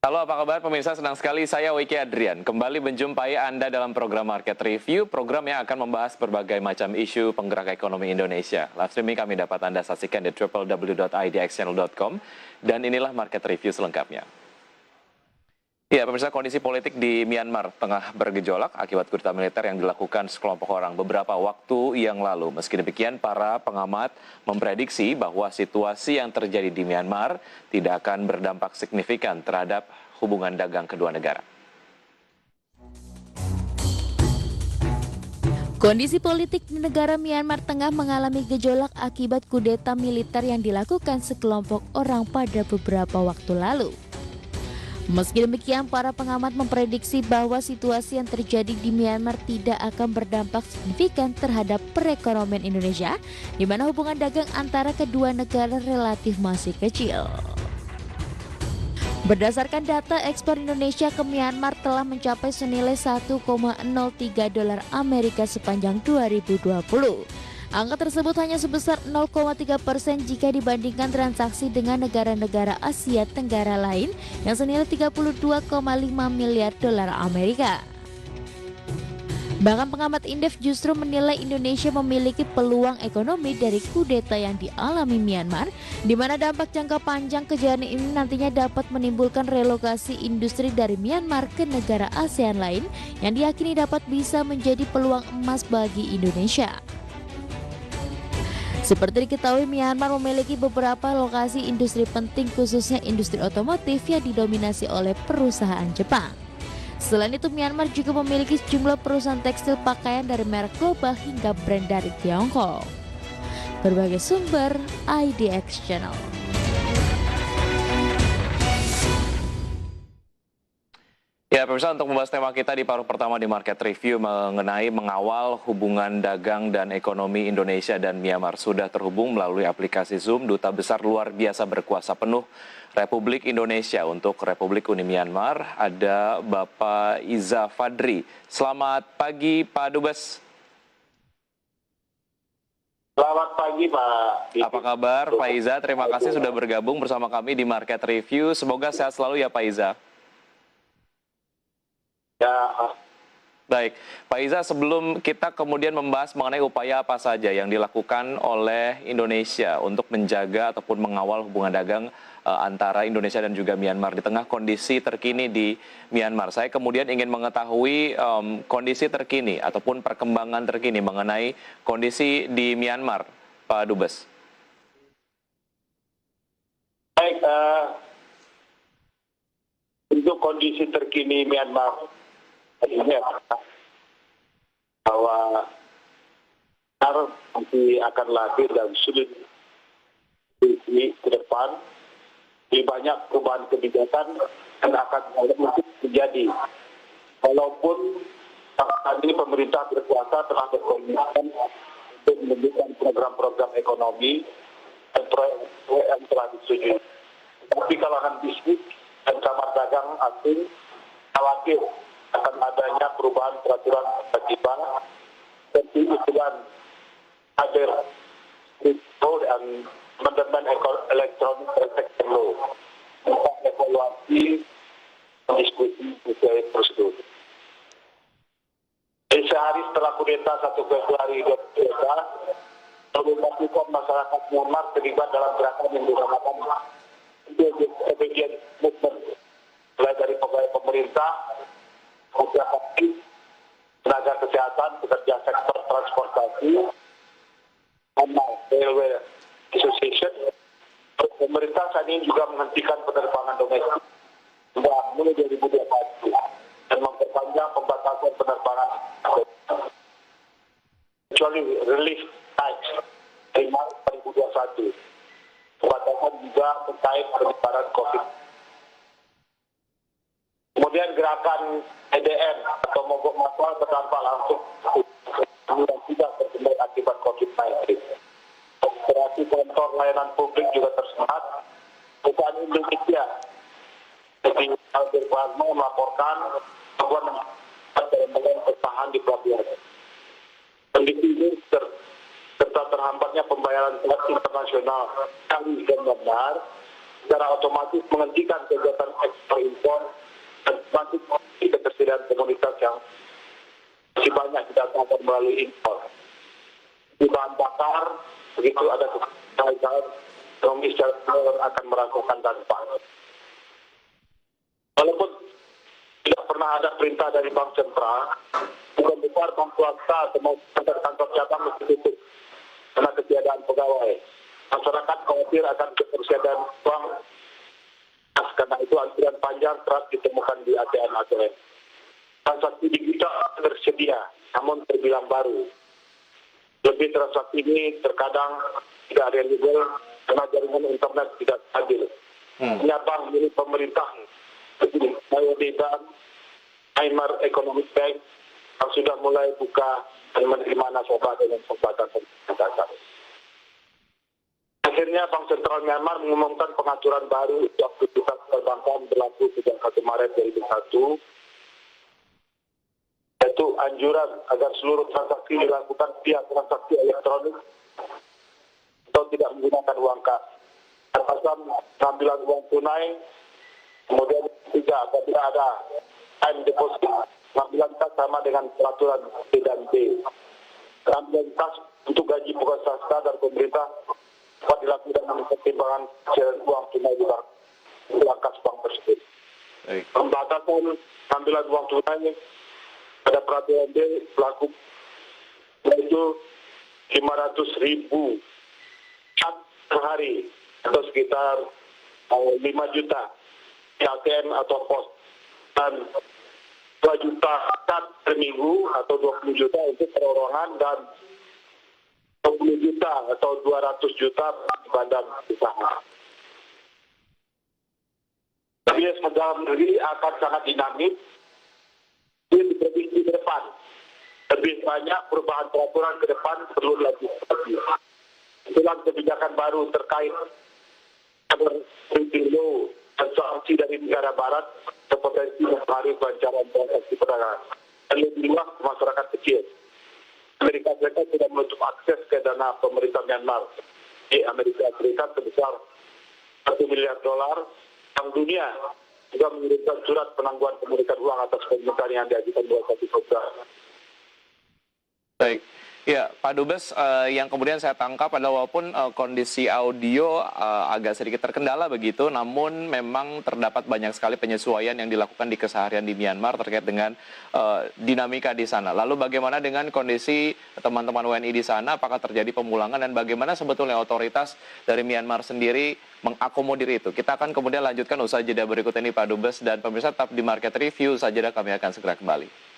Halo, apa kabar pemirsa? Senang sekali saya Wiki Adrian kembali menjumpai Anda dalam program Market Review, program yang akan membahas berbagai macam isu penggerak ekonomi Indonesia. Live streaming kami dapat Anda saksikan di www.idxchannel.com dan inilah Market Review selengkapnya. Ya, pemirsa, kondisi politik di Myanmar tengah bergejolak akibat kudeta militer yang dilakukan sekelompok orang beberapa waktu yang lalu. Meski demikian, para pengamat memprediksi bahwa situasi yang terjadi di Myanmar tidak akan berdampak signifikan terhadap hubungan dagang kedua negara. Kondisi politik di negara Myanmar tengah mengalami gejolak akibat kudeta militer yang dilakukan sekelompok orang pada beberapa waktu lalu. Meski demikian, para pengamat memprediksi bahwa situasi yang terjadi di Myanmar tidak akan berdampak signifikan terhadap perekonomian Indonesia, di mana hubungan dagang antara kedua negara relatif masih kecil. Berdasarkan data, ekspor Indonesia ke Myanmar telah mencapai senilai 1,03 dolar Amerika sepanjang 2020. Angka tersebut hanya sebesar 0,3% jika dibandingkan transaksi dengan negara-negara Asia Tenggara lain yang senilai 32,5 miliar dolar Amerika. Bahkan pengamat Indef justru menilai Indonesia memiliki peluang ekonomi dari kudeta yang dialami Myanmar, di mana dampak jangka panjang kejadian ini nantinya dapat menimbulkan relokasi industri dari Myanmar ke negara ASEAN lain yang diyakini dapat bisa menjadi peluang emas bagi Indonesia. Seperti diketahui, Myanmar memiliki beberapa lokasi industri penting, khususnya industri otomotif yang didominasi oleh perusahaan Jepang. Selain itu, Myanmar juga memiliki sejumlah perusahaan tekstil pakaian dari merek global hingga brand dari Tiongkok. Berbagai sumber, IDX Channel. Ya, pemirsa, untuk membahas tema kita di paruh pertama di Market Review mengenai mengawal hubungan dagang dan ekonomi Indonesia dan Myanmar, sudah terhubung melalui aplikasi Zoom Duta Besar Luar Biasa Berkuasa Penuh Republik Indonesia untuk Republik Uni Myanmar, ada Bapak Iza Fadri. Selamat pagi, Pak Dubes. Selamat pagi, Pak. Apa kabar, Pak Iza? Terima kasih sudah bergabung bersama kami di Market Review. Semoga sehat selalu ya, Pak Iza. Ya, Baik, Pak Iza, sebelum kita kemudian membahas mengenai upaya apa saja yang dilakukan oleh Indonesia untuk menjaga ataupun mengawal hubungan dagang antara Indonesia dan juga Myanmar di tengah kondisi terkini di Myanmar, saya kemudian ingin mengetahui kondisi terkini ataupun perkembangan terkini mengenai kondisi di Myanmar, Pak Dubes. baik. Untuk kondisi terkini Myanmar ini bahwa nanti akan lahir dan sulit di depan di banyak perubahan kebijakan yang akan mungkin terjadi. Walaupun saat ini pemerintah berkuasa telah berkomitmen untuk menunjukkan program-program ekonomi dan proyek yang telah disetujui. Tapi kalangan bisnis dan kamar dagang asing khawatir akan adanya perubahan peraturan tiba-tiba seperti usulan hadir kripto dan amandemen elektronik transaction law tentang evaluasi diskusi tersebut. Sehari setelah kudeta 1 Februari 2012, memastikan masyarakat Myanmar terlibat dalam gerakan yang dinamakan obedience movement, mulai dari pegawai pemerintah, pekerja aktif, tenaga kesehatan, pekerja sektor transportasi, Railway Association. Pemerintah saat ini juga menghentikan penerbangan domestik sejak mulai 2021 dan memperpanjang pembatasan penerbangan kecuali relief tax dari Maret 2021. Pembatasan juga terkait penyebaran COVID. Kemudian gerakan EDM atau mogok massal berdampak langsung yang tidak terkendali akibat COVID-19. Operasi kantor layanan publik juga tersendat. Perusahaan Indonesia seperti Albert Plasma melaporkan bahwa dalam bertahan di pelabuhan. Kondisi ini serta terhambatnya pembayaran pihak internasional yang benar secara otomatis menghentikan kegiatan ekspor impor dan masih ketersediaan komoditas yang masih banyak didatangkan melalui impor. Di bahan bakar, begitu ada kenaikan ekonomi secara keseluruhan akan merasakan dampak. Walaupun tidak pernah ada perintah dari Bank Sentral, bukan besar bank swasta atau kantor cabang mesti tutup karena ketiadaan pegawai. Masyarakat khawatir akan ketersediaan uang. Karena itu antrian panjang kerap ditemukan di ATM. Transaksi digital tersedia, namun terbilang baru. Lebih transaksi ini terkadang tidak reliable karena jaringan internet tidak stabil. Hanya bank milik pemerintah, seperti BOD Bank, Myanmar Economic Bank, yang sudah mulai buka dan menerima nasabah dengan pembatasan dasar. Akhirnya Bank Sentral Myanmar mengumumkan pengaturan baru untuk aktivitas perbankan berlaku sejak 1 Maret 2001, yaitu anjuran agar seluruh transaksi dilakukan via transaksi elektronik atau tidak menggunakan uang kas. Atasan pengambilan uang tunai, kemudian ketiga, apabila ada time deposit, pengambilan kas sama dengan peraturan B dan B. Pengambilan kas untuk gaji pokok swasta dan pemerintah dapat dilakukan dengan pertimbangan cairan uang tunai di uang kas bank tersebut. Pembatasan pengambilan uang tunai pada peraturan B berlaku yaitu 500.000 per hari atau sekitar 5 juta di ATM atau pos, dan 2 juta per minggu atau 20 juta untuk perorangan, dan 20 juta atau 200 juta badan usaha. Bias dalam negeri akan sangat dinamis di provinsi ke depan. Lebih banyak perubahan peraturan ke depan perlu dilakukan. Itulah kebijakan baru terkait printing law dan sanksi dari negara barat berpotensi mempengaruhi kelancaran transaksi perdagangan dan lebih luas masyarakat kecil. Amerika Serikat sudah menutup akses ke dana pemerintah Myanmar di Amerika Serikat sebesar $1 miliar. Bank Dunia juga mengirimkan surat penangguhan pemeriksaan uang atas permintaan yang diajukan 21 Februari. Baik. Ya, Pak Dubes, yang kemudian saya tangkap adalah walaupun kondisi audio agak sedikit terkendala begitu, namun memang terdapat banyak sekali penyesuaian yang dilakukan di keseharian di Myanmar terkait dengan dinamika di sana. Lalu bagaimana dengan kondisi teman-teman WNI di sana? Apakah terjadi pemulangan dan bagaimana sebetulnya otoritas dari Myanmar sendiri mengakomodir itu? Kita akan kemudian lanjutkan usaha jeda berikut ini, Pak Dubes, dan pemirsa tetap di Market Review saja, kami akan segera kembali.